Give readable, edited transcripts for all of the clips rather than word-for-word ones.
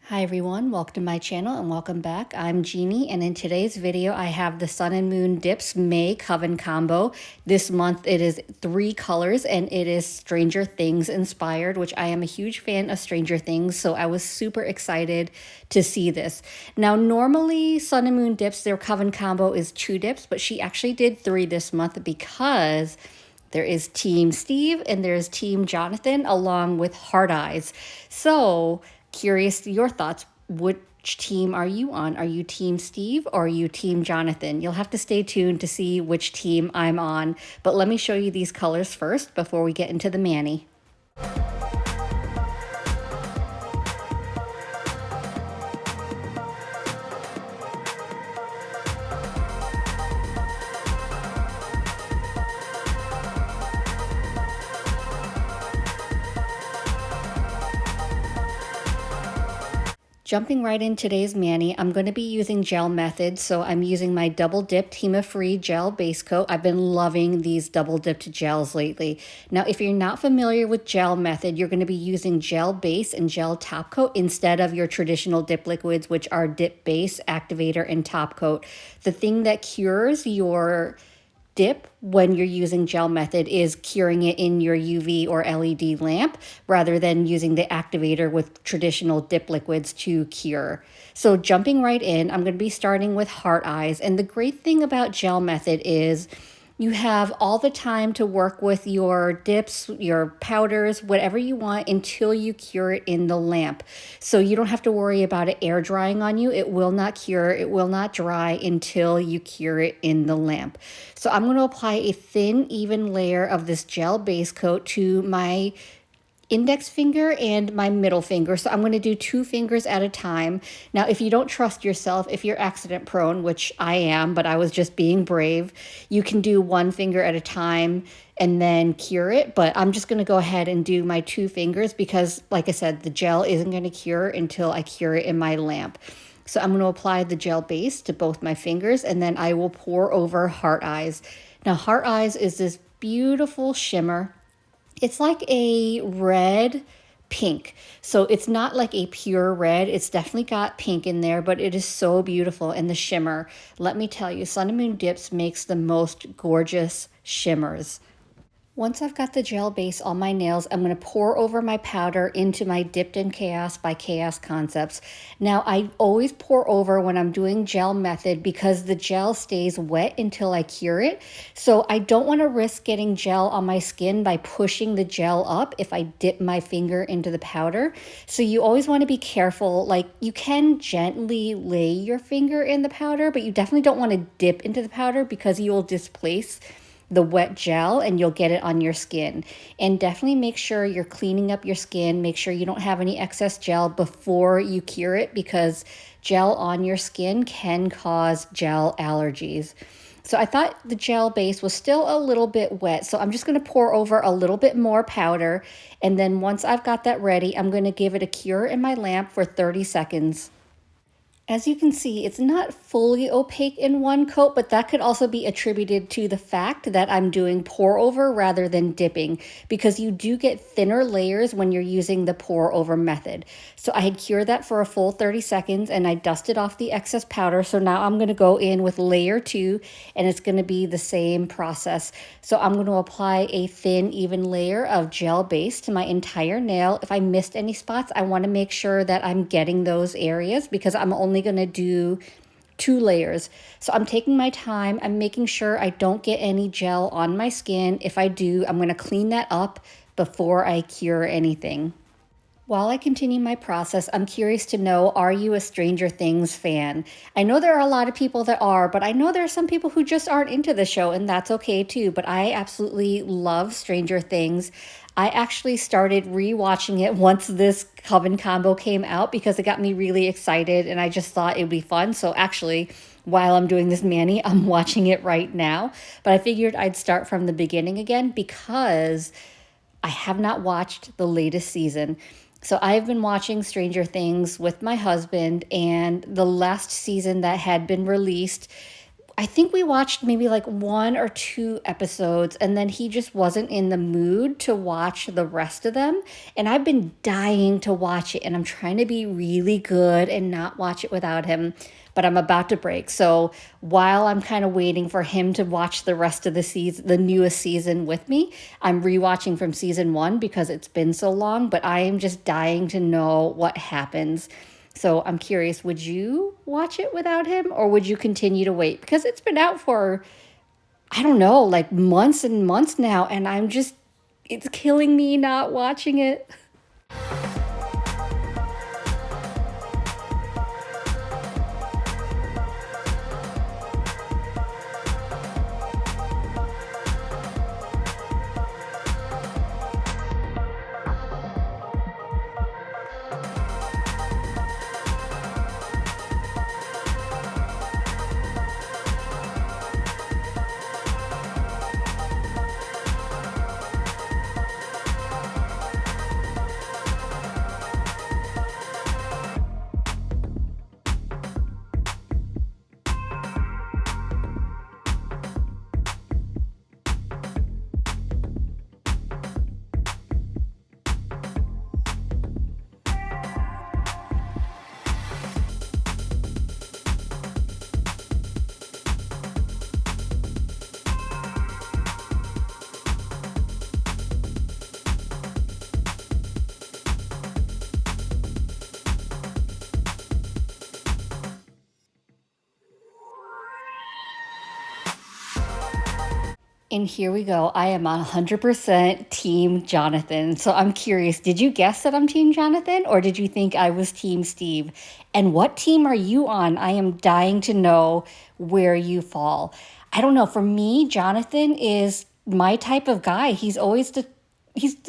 Hi everyone, welcome to my channel and welcome back. I'm Jeannie, and in today's video I have the Sun and Moon Dips May Coven Combo. This month it is 3 colors and it is Stranger Things inspired, which I am a huge fan of Stranger Things, so I was super excited to see this. Now normally Sun and Moon Dips, their Coven Combo is 2 dips, but she actually did 3 this month because there is Team Steve and there's Team Jonathan along with Heart Eyes. So curious your thoughts. Which team are you on? Are you Team Steve or are you Team Jonathan? You'll have to stay tuned to see which team I'm on. But let me show you these colors first before we get into the mani. Jumping right in today's mani, I'm going to be using gel method, so I'm using my double dipped Hema Free Gel base coat. I've been loving these double dipped gels lately. Now, if you're not familiar with gel method, you're going to be using gel base and gel top coat instead of your traditional dip liquids, which are dip base, activator, and top coat. The thing that cures your dip when you're using gel method is curing it in your UV or LED lamp rather than using the activator with traditional dip liquids to cure. So jumping right in, I'm going to be starting with Heart Eyes. And the great thing about gel method is you have all the time to work with your dips, your powders, whatever you want until you cure it in the lamp. So you don't have to worry about it air drying on you. It will not cure, it will not dry until you cure it in the lamp. So I'm going to apply a thin, even layer of this gel base coat to my index finger and my middle finger. So I'm going to do 2 fingers at a time. Now, if you don't trust yourself, if you're accident prone, which I am, but I was just being brave, you can do 1 finger at a time and then cure it. But I'm just going to go ahead and do my 2 fingers because, like I said, the gel isn't going to cure until I cure it in my lamp. So I'm going to apply the gel base to both my fingers and then I will pour over Heart Eyes. Now, Heart Eyes is this beautiful shimmer. It's like a red pink. So it's not like a pure red. It's definitely got pink in there, but it is so beautiful. And the shimmer, let me tell you, Sun and Moon Dips makes the most gorgeous shimmers. Once I've got the gel base on my nails, I'm going to pour over my powder into my Dipp'd in Chaos by Chaos Concepts. Now, I always pour over when I'm doing gel method because the gel stays wet until I cure it. So I don't want to risk getting gel on my skin by pushing the gel up if I dip my finger into the powder. So you always want to be careful. Like, you can gently lay your finger in the powder, but you definitely don't want to dip into the powder because you will displace the wet gel and you'll get it on your skin. And definitely make sure you're cleaning up your skin. Make sure you don't have any excess gel before you cure it because gel on your skin can cause gel allergies. So I thought the gel base was still a little bit wet, so I'm just going to pour over a little bit more powder, and then once I've got that ready, I'm going to give it a cure in my lamp for 30 seconds. As you can see, it's not fully opaque in one coat, but that could also be attributed to the fact that I'm doing pour over rather than dipping because you do get thinner layers when you're using the pour over method. So I had cured that for a full 30 seconds and I dusted off the excess powder. So now I'm going to go in with layer 2 and it's going to be the same process. So I'm going to apply a thin, even layer of gel base to my entire nail. If I missed any spots, I want to make sure that I'm getting those areas because I'm only going to do 2 layers. So I'm taking my time. I'm making sure I don't get any gel on my skin. If I do, I'm going to clean that up before I cure anything. While I continue my process, I'm curious to know, are you a Stranger Things fan? I know there are a lot of people that are, but I know there are some people who just aren't into the show, and that's okay too. But I absolutely love Stranger Things. I actually started rewatching it once this Coven Combo came out because it got me really excited and I just thought it would be fun. So actually, while I'm doing this mani, I'm watching it right now. But I figured I'd start from the beginning again because I have not watched the latest season. So I've been watching Stranger Things with my husband, and the last season that had been released, I think we watched maybe like 1 or 2 episodes, and then he just wasn't in the mood to watch the rest of them. And I've been dying to watch it, and I'm trying to be really good and not watch it without him, but I'm about to break. So while I'm kind of waiting for him to watch the rest of the season, the newest season with me, I'm rewatching from season 1 because it's been so long, but I am just dying to know what happens. So I'm curious, would you watch it without him, or would you continue to wait? Because it's been out for, I don't know, like months and months now, and it's killing me not watching it. And here we go. I am 100% Team Jonathan. So I'm curious, did you guess that I'm Team Jonathan, or did you think I was Team Steve? And what team are you on? I am dying to know where you fall. I don't know. For me, Jonathan is my type of guy. He's the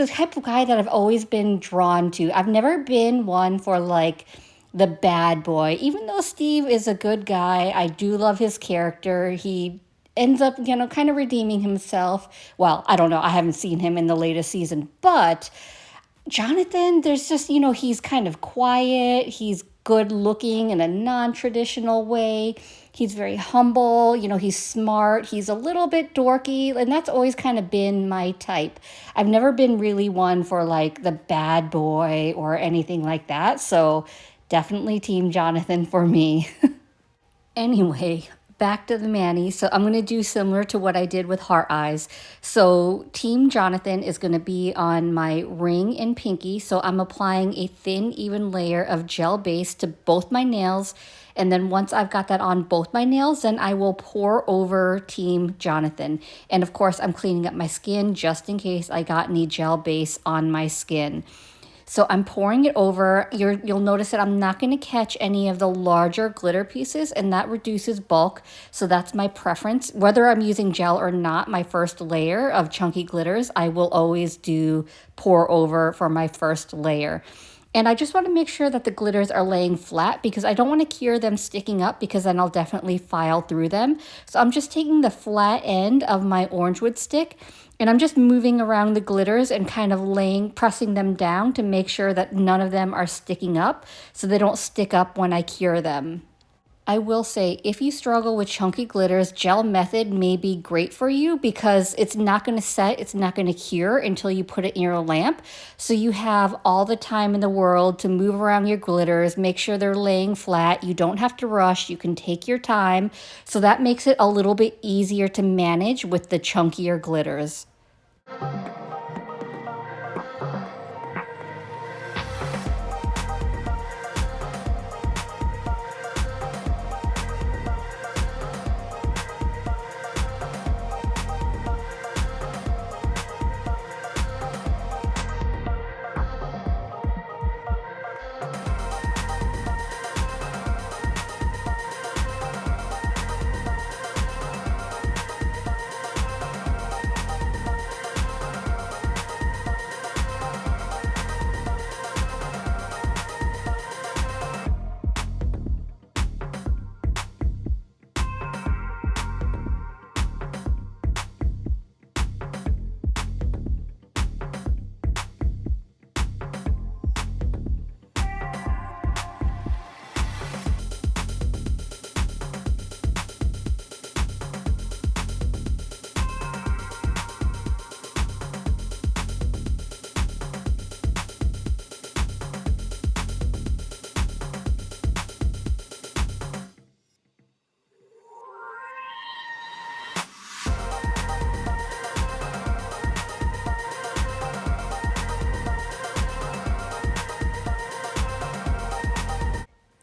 type of guy that I've always been drawn to. I've never been one for like the bad boy. Even though Steve is a good guy, I do love his character. He ends up, kind of redeeming himself. Well, I don't know. I haven't seen him in the latest season, but Jonathan, there's just, he's kind of quiet. He's good looking in a non-traditional way. He's very humble. He's smart. He's a little bit dorky. And that's always kind of been my type. I've never been really one for like the bad boy or anything like that. So definitely Team Jonathan for me. Anyway, back to the mani. So I'm going to do similar to what I did with heart eyes. So Team Jonathan is going to be on my ring and pinky. So I'm applying a thin, even layer of gel base to both my nails. And then once I've got that on both my nails, then I will pour over Team Jonathan. And of course, I'm cleaning up my skin just in case I got any gel base on my skin. So I'm pouring it over. You'll notice that I'm not going to catch any of the larger glitter pieces, and that reduces bulk. So that's my preference. Whether I'm using gel or not, my first layer of chunky glitters, I will always do pour over for my first layer. And I just want to make sure that the glitters are laying flat because I don't want to cure them sticking up because then I'll definitely file through them. So I'm just taking the flat end of my orange wood stick and I'm just moving around the glitters and kind of pressing them down to make sure that none of them are sticking up so they don't stick up when I cure them. I will say, if you struggle with chunky glitters, gel method may be great for you because it's not going to set, it's not going to cure until you put it in your lamp. So you have all the time in the world to move around your glitters, make sure they're laying flat. You don't have to rush, you can take your time. So that makes it a little bit easier to manage with the chunkier glitters.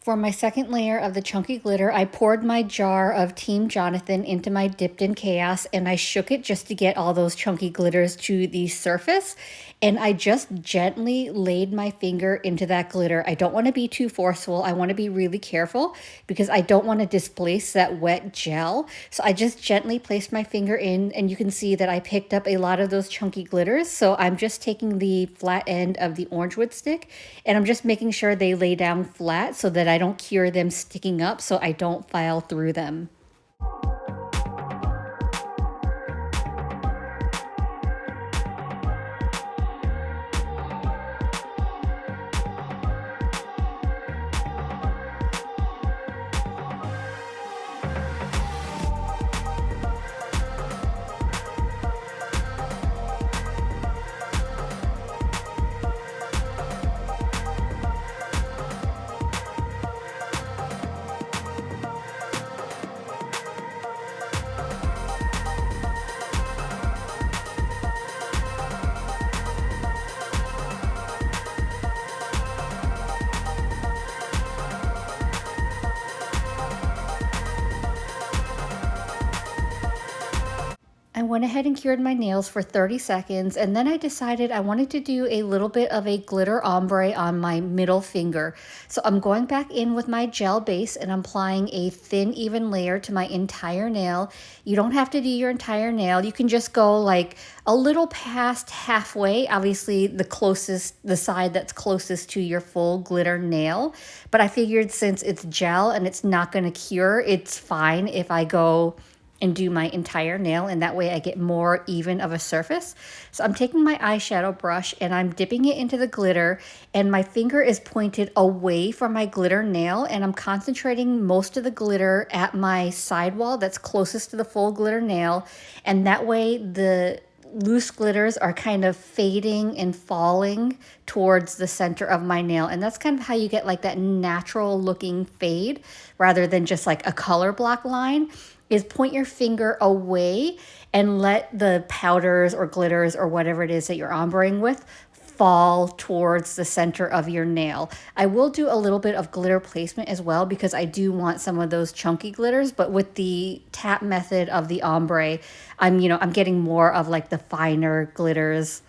For my second layer of the chunky glitter, I poured my jar of 𝘮𝘠𝘏𝘮 into my Dipp'd Chaos, and I shook it just to get all those chunky glitters to the surface. And I just gently laid my finger into that glitter. I don't want to be too forceful. I want to be really careful because I don't want to displace that wet gel. So I just gently placed my finger in, and you can see that I picked up a lot of those chunky glitters. So I'm just taking the flat end of the orange wood stick, and I'm just making sure they lay down flat so that I don't cure them sticking up, so I don't file through them. I went ahead and cured my nails for 30 seconds, and then I decided I wanted to do a little bit of a glitter ombre on my middle finger. So I'm going back in with my gel base and I'm applying a thin, even layer to my entire nail. You don't have to do your entire nail. You can just go like a little past halfway, obviously the side that's closest to your full glitter nail. But I figured since it's gel and it's not going to cure, it's fine if I go and do my entire nail, and that way I get more even of a surface. So I'm taking my eyeshadow brush and I'm dipping it into the glitter, and my finger is pointed away from my glitter nail, and I'm concentrating most of the glitter at my sidewall that's closest to the full glitter nail, and that way the loose glitters are kind of fading and falling towards the center of my nail. And that's kind of how you get like that natural looking fade rather than just like a color block line, is point your finger away and let the powders or glitters or whatever it is that you're ombreing with fall towards the center of your nail. I will do a little bit of glitter placement as well because I do want some of those chunky glitters, but with the tap method of the ombre, I'm getting more of like the finer glitters.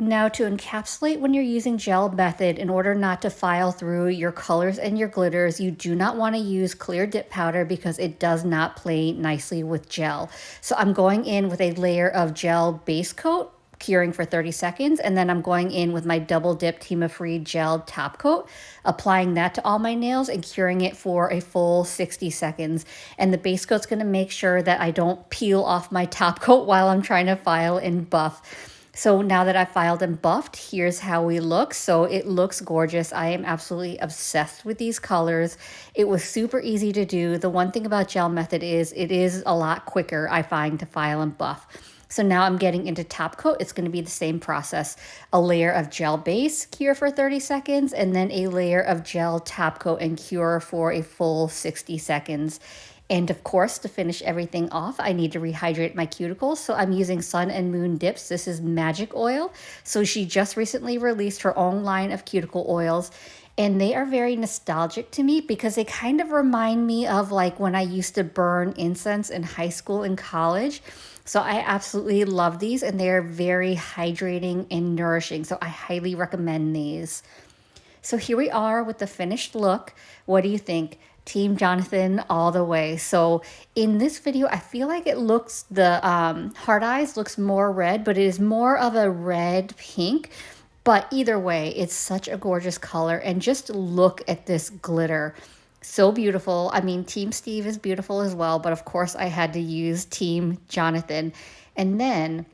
Now, to encapsulate when you're using gel method, in order not to file through your colors and your glitters, you do not want to use clear dip powder because it does not play nicely with gel. So I'm going in with a layer of gel base coat, curing for 30 seconds, and then I'm going in with my double dipped Hema Free Gel top coat, applying that to all my nails and curing it for a full 60 seconds. And the base coat's going to make sure that I don't peel off my top coat while I'm trying to file and buff. So now that I've filed and buffed, here's how we look. So it looks gorgeous. I am absolutely obsessed with these colors. It was super easy to do. The one thing about gel method is it is a lot quicker, I find, to file and buff. So now I'm getting into top coat. It's going to be the same process. A layer of gel base, cure for 30 seconds, and then a layer of gel top coat and cure for a full 60 seconds. And of course, to finish everything off, I need to rehydrate my cuticles. So I'm using Sun and Moon Dips. This is Magick oil. So she just recently released her own line of cuticle oils. And they are very nostalgic to me because they kind of remind me of like when I used to burn incense in high school and college. So I absolutely love these, and they are very hydrating and nourishing. So I highly recommend these. So here we are with the finished look. What do you think? Team Jonathan all the way. So in this video, I feel like it looks, the heart eyes looks more red, but it is more of a red pink. But either way, it's such a gorgeous color. And just look at this glitter. So beautiful. I mean, Team Steve is beautiful as well, but of course I had to use Team Jonathan. And then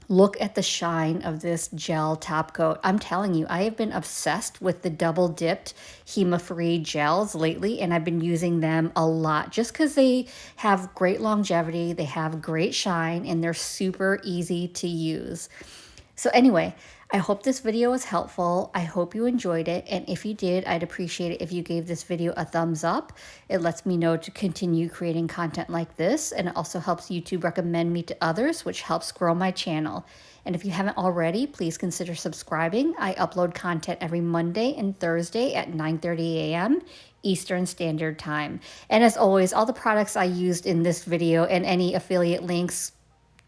Look at the shine of this gel top coat. I'm telling you, I have been obsessed with the double dipped Hema Free gels lately, and I've been using them a lot just because they have great longevity, they have great shine, and they're super easy to use. So anyway, I hope this video was helpful. I hope you enjoyed it. And if you did, I'd appreciate it if you gave this video a thumbs up. It lets me know to continue creating content like this. And it also helps YouTube recommend me to others, which helps grow my channel. And if you haven't already, please consider subscribing. I upload content every Monday and Thursday at 9:30 a.m. Eastern Standard Time. And as always, all the products I used in this video and any affiliate links,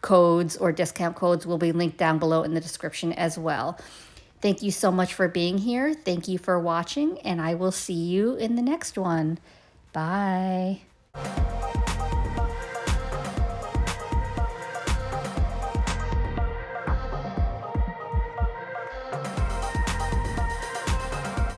codes or discount codes will be linked down below in the description as well. Thank you so much for being here. Thank you for watching, and I will see you in the next one. Bye.